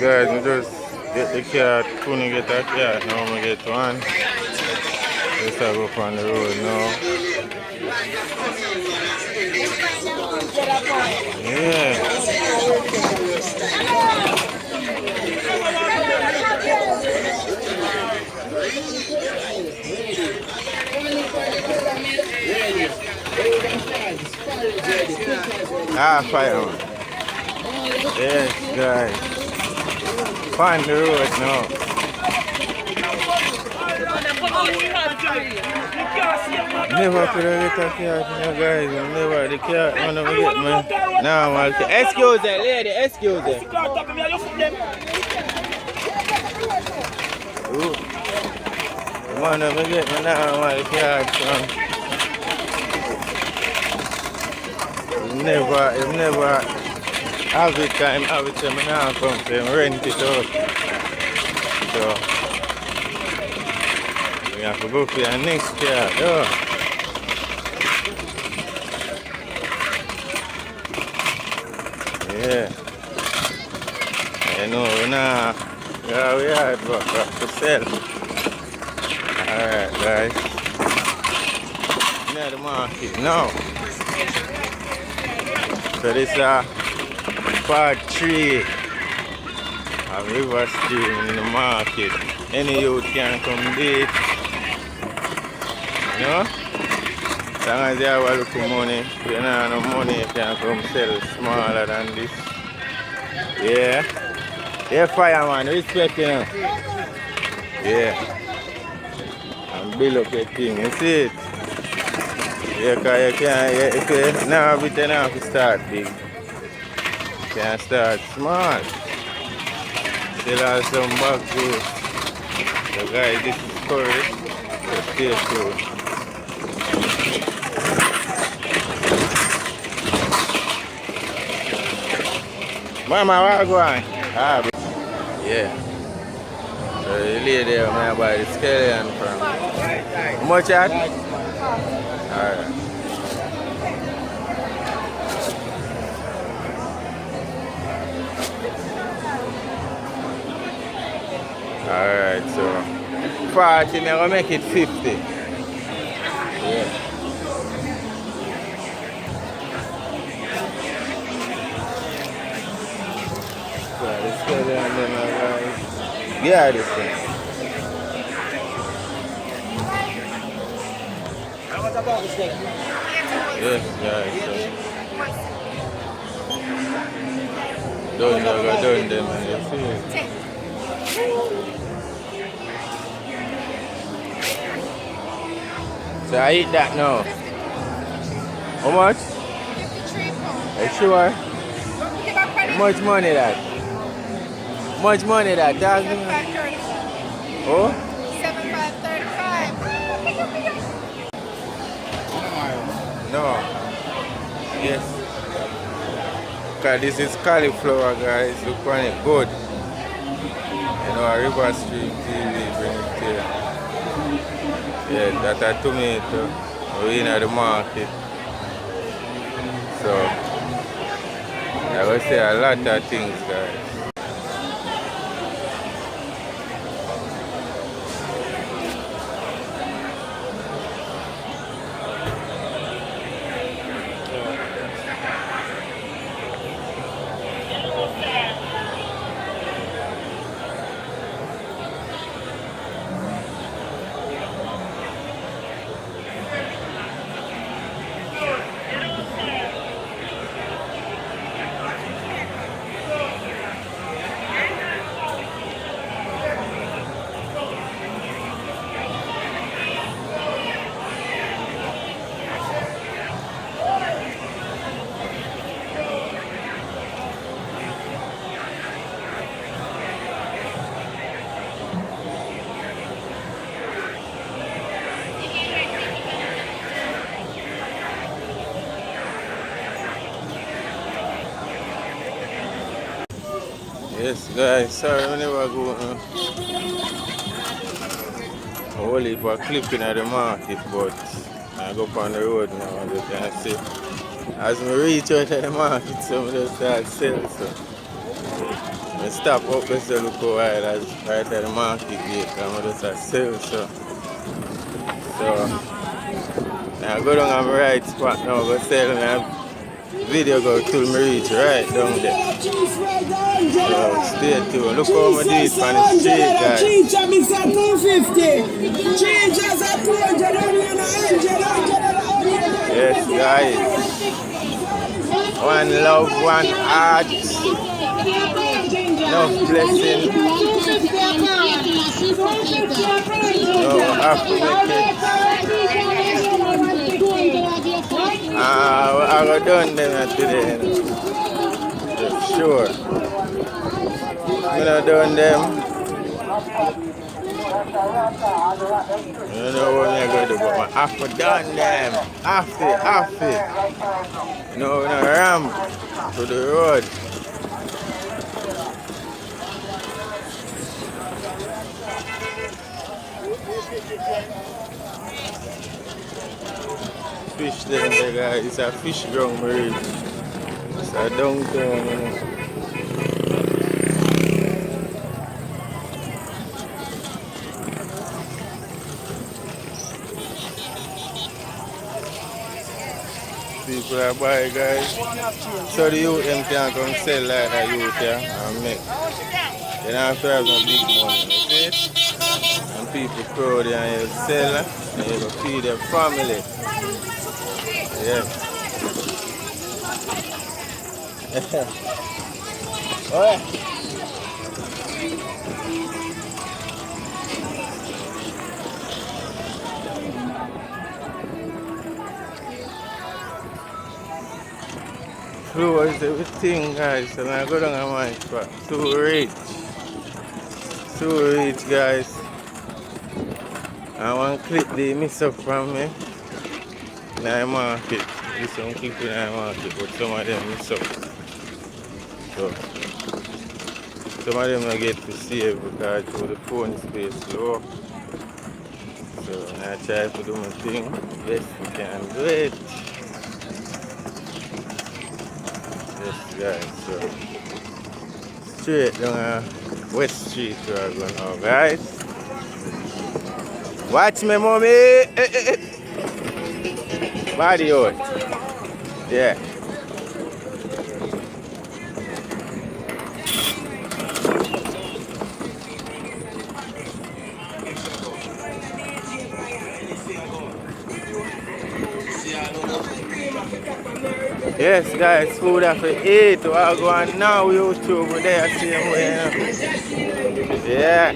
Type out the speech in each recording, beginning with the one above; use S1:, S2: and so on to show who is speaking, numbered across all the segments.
S1: guys, we just get the cat, couldn't get a cat, now we get one. Let's have up on the road now. Yeah. Fire man. Yes, guys. Find the road now. Never could have get a cat, guys. Never the cat. I never get man. Now, man. Excuse that lady. Excuse that. Man, never get me now, man. The cat, man. Never have it time, now come to rent it out. So we have to go for your next car. Yeah. I know we are back to sell. Alright guys. Near the market now. So this is part 3 of Rivastream in the market. Any youth can come there. You know? As long as you have a little money, if you don't have no money, you can come sell smaller than this. Yeah. Yeah, fireman, respect you know. Yeah. And build up your thing, you see it? Yeah, because you can't, if you now have it, you have to start big. You can start small. Still have some back too. So guys, this is curry. So stay tuned. Mama, where are you going? Yeah. So the lady there, man, buy the skeleton from. How much that? Alright. Alright, so 40, I'm gonna make it 50. Yeah. So this skeleton then guys. Yeah, this thing. Yes, guys. So. Done them and you see it. So I eat that now. How much? Are you sure? How much money that? How much money that? Oh? 7,535. No. Yes. Because this is cauliflower, guys. Look on it. Good. You know, Rivastream TV bring it here. Yeah, that's a tomato. We're in the market. So, I will say a lot of things, guys. Yes, guys, sorry, I never go. A whole heap of clipping at the market, but I go up on the road now, as you can see. As I reach out at the market, some of them start selling. So, I stop up this look how right at the market gate. I'm just a sale, so I go down on my right spot now, go sell my video go till me reach right down there. So stay tuned. Look how I do it on the street, guys.
S2: Chicha mix at 250. Chicha's at 200.
S1: Yes, guys. One love, one heart. No blessing. No have to make it. I got done them today. Sure. I'm not done them. I don't know what I'm going to do, but I have to done them. Half it. No, we're not ram to the road. Fish there, guys. It's a fish ground, Marie. It's a downtown, you know. People are buying, guys. So the youth them can come sell like that youth here and make. They don't have to have no big money, you see? And people crowd there and you sell and you go feed their family. Yes. Alright. Flow is everything, guys, and I go down on my spot. Too rich, guys. I want to clip the miss up from me. Now I market. This one clip in the market, but some of them miss up. So some of them I get to save because the phone space low. So I try to do my thing. Yes, we can do it. Yes, guys, so straight down West Street we are going now, guys. Watch me, mommy. Body out. Yeah. Yes, guys, food after 8. We are going now YouTube there, same way. Yeah.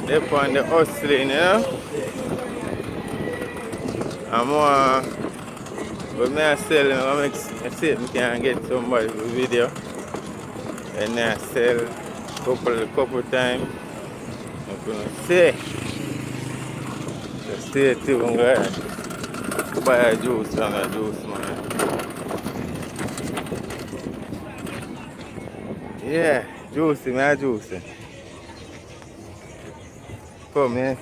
S1: They're on the hustling, you know. I'm when I sell, I see if I can get somebody for video. And I sell couple times. I'm going to say. So stay tuned, guys. Buy a juice and a juice, man. Yeah, juicy, man, juicy. Come here.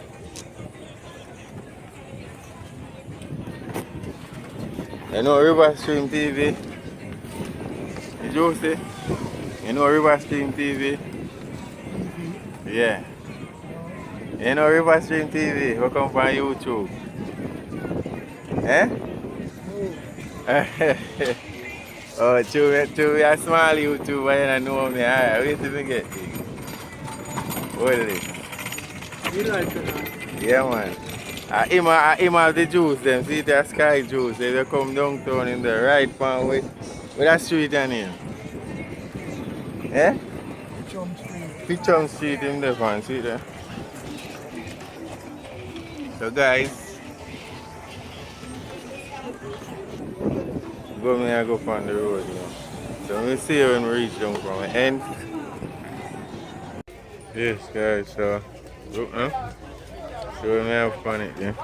S1: You know Rivastream TV? Juicy? You know Rivastream TV? Yeah. You know Rivastream TV? We come from YouTube. Eh? Oh, true, a small YouTuber and you know me. Alright, wait till me get it. Hold it.
S2: You like it?
S1: Yeah, man. I have the juice, them. See the sky juice. They come downtown in the right pan with that street on here. Eh? Pichum Street in the pan, see there? So, guys. I go on the road, you know. So we'll see you when we reach down from the end. Yes, guys, so look, huh? So we may have fun it, yeah.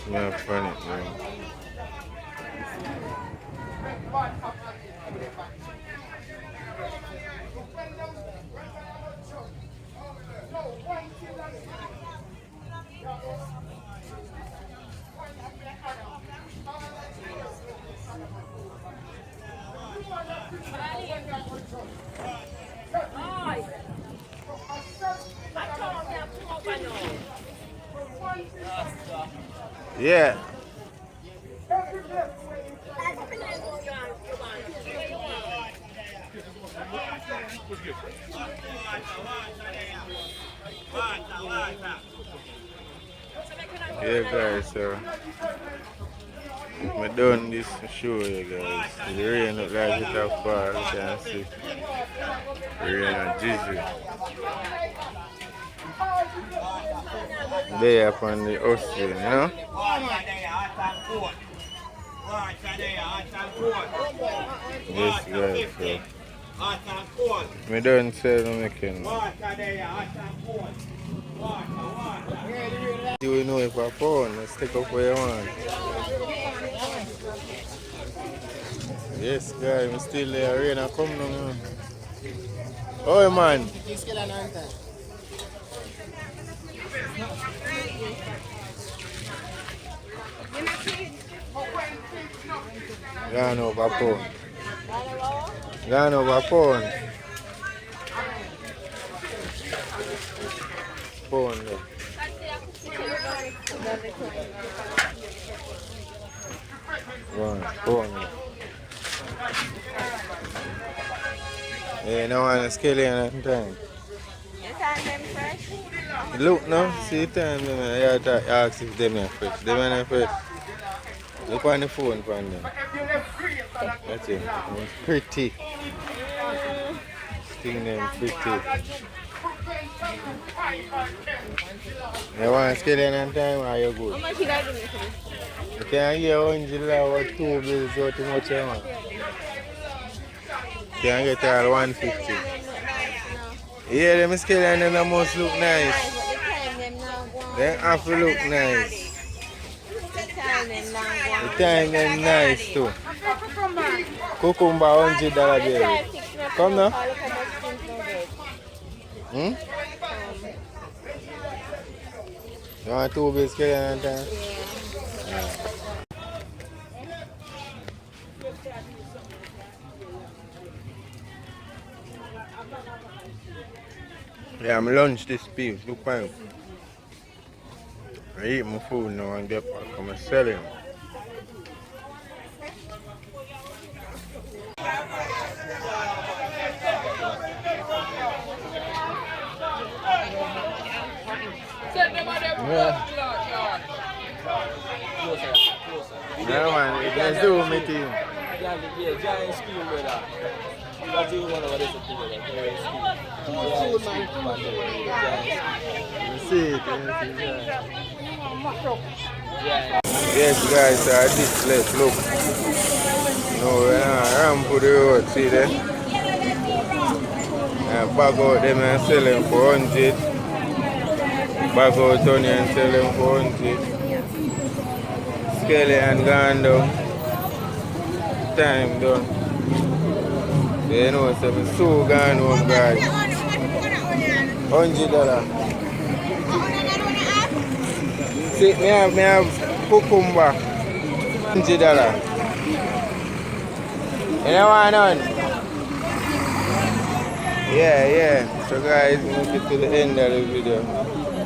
S1: We may have fun it, yeah. Yeah. Yeah, guys, so I done this show here, guys. The rain look like it have fall, you can see. Rain and drizzle. There upon the ocean, you know? Yes, guys, so I done sell the making. You know if I phone, let's take up where you want. Yes, guys, I'm still there. Rain a come now, man. Oh, man. Gone over phone. Gone over phone. Phone there. Phone there. Yeah, no one is killing at the time.
S3: You time them fresh?
S1: Look now, see the time them. I ask if them are fresh. Them are not fresh. Look on the phone for them. That's it. It's pretty. Sting them pretty. You want to scale in on time or you good?
S3: How much you got to give me for this?
S1: You can get 100 or 2 bills or too much you want. You can get all 150. Yeah, them scale and them must look nice. They have to look nice. The time them nice too. Cucumber $100 baby. Come now. Hmm? You want 2 bills scale and time? Yeah, I'm lunch this piece. Look fine. I eat my food now and get back. I'm selling. Yeah. Yeah, man. Let's do my team.
S4: Yeah, giant screen, brother. That's the one over there.
S1: Yes, guys, this let's look. No, we're not ramp to the road, see there? Bag out them and sell them for 100. Bag out onion and sell them for 100. Skelly and gone down. Time done. You know, so I'm so gone home, guys. $100. See, me have cucumber. $100. You know what on? Yeah. So guys, make it to the end of the video.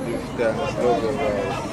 S1: This time, it's over, guys.